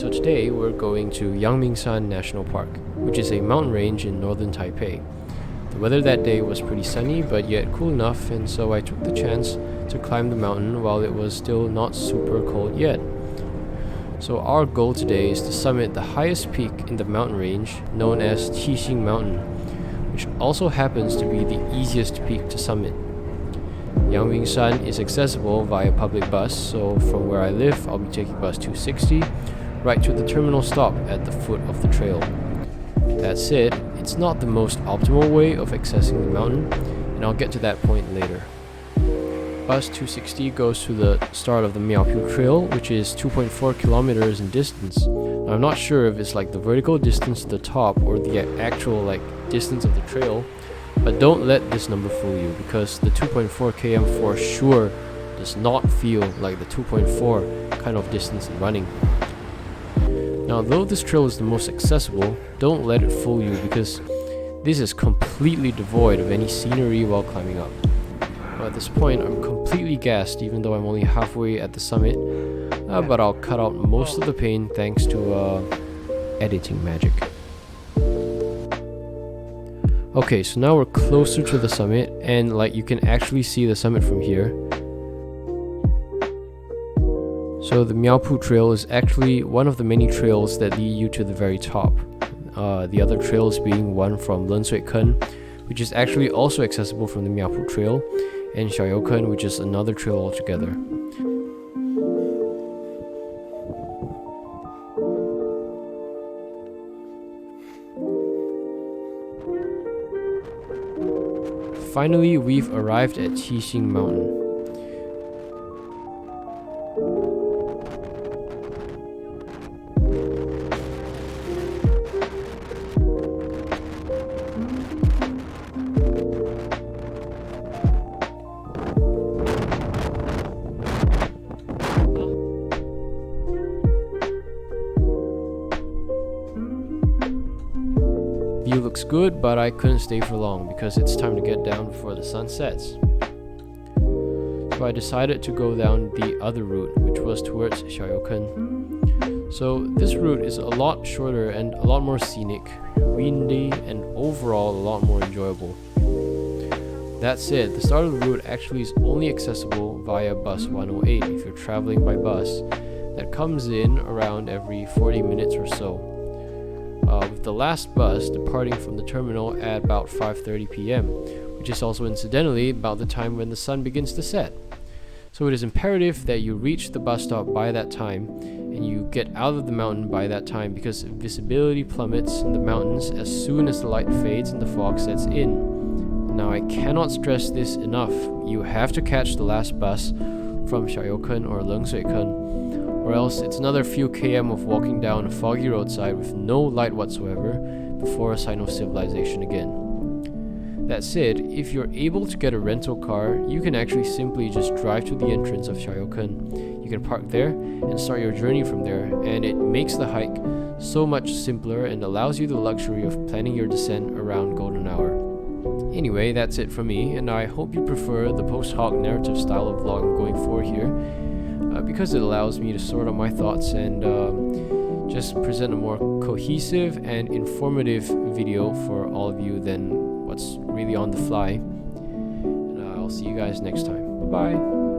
So today we're going to Yangmingshan National Park, which is a mountain range in northern Taipei. The weather that day was pretty sunny but yet cool enough, and so I took the chance to climb the mountain while it was still not super cold yet. So our goal today is to summit the highest peak in the mountain range, known as Qixing Mountain, which also happens to be the easiest peak to summit. Yangmingshan is accessible via public bus, so from where I live I'll be taking bus 260 right to the terminal stop at the foot of the trail. That said, it's not the most optimal way of accessing the mountain, and I'll get to that point later. Bus 260 goes to the start of the Miaopu Trail, which is 2.4 kilometers in distance. Now, I'm not sure if it's like the vertical distance to the top or the actual distance of the trail, but don't let this number fool you, because the 2.4 km for sure does not feel like the 2.4 kind of distance in running. Now, though this trail is the most accessible, don't let it fool you, because this is completely devoid of any scenery while climbing up. Now, at this point, I'm completely gassed even though I'm only halfway at the summit, but I'll cut out most of the pain thanks to editing magic. Okay, so now we're closer to the summit, and you can actually see the summit from here. So the Miaopu Trail is actually one of the many trails that lead you to the very top. The other trails being one from Ken, which is actually also accessible from the Miaopu Trail, and Ken, which is another trail altogether. Finally, we've arrived at Qixing Mountain. View looks good, but I couldn't stay for long because it's time to get down before the sun sets. So I decided to go down the other route, which was towards Ken. So this route is a lot shorter and a lot more scenic, windy, and overall a lot more enjoyable. That said, the start of the route actually is only accessible via bus 108 if you're traveling by bus, that comes in around every 40 minutes or so. With the last bus departing from the terminal at about 5:30 p.m., which is also incidentally about the time when the sun begins to set. So it is imperative that you reach the bus stop by that time, and you get out of the mountain by that time, because visibility plummets in the mountains as soon as the light fades and the fog sets in. Now, I cannot stress this enough. You have to catch the last bus from Ken or Ken, or else it's another few km of walking down a foggy roadside with no light whatsoever before a sign of civilization again. That said, if you're able to get a rental car, you can actually simply just drive to the entrance of Ken. You can park there and start your journey from there, and it makes the hike so much simpler and allows you the luxury of planning your descent around golden hour. Anyway, that's it from me, and I hope you prefer the post-hoc narrative style of vlog I'm going for here, because it allows me to sort out my thoughts and just present a more cohesive and informative video for all of you than what's really on the fly. And I'll see you guys next time. Bye bye.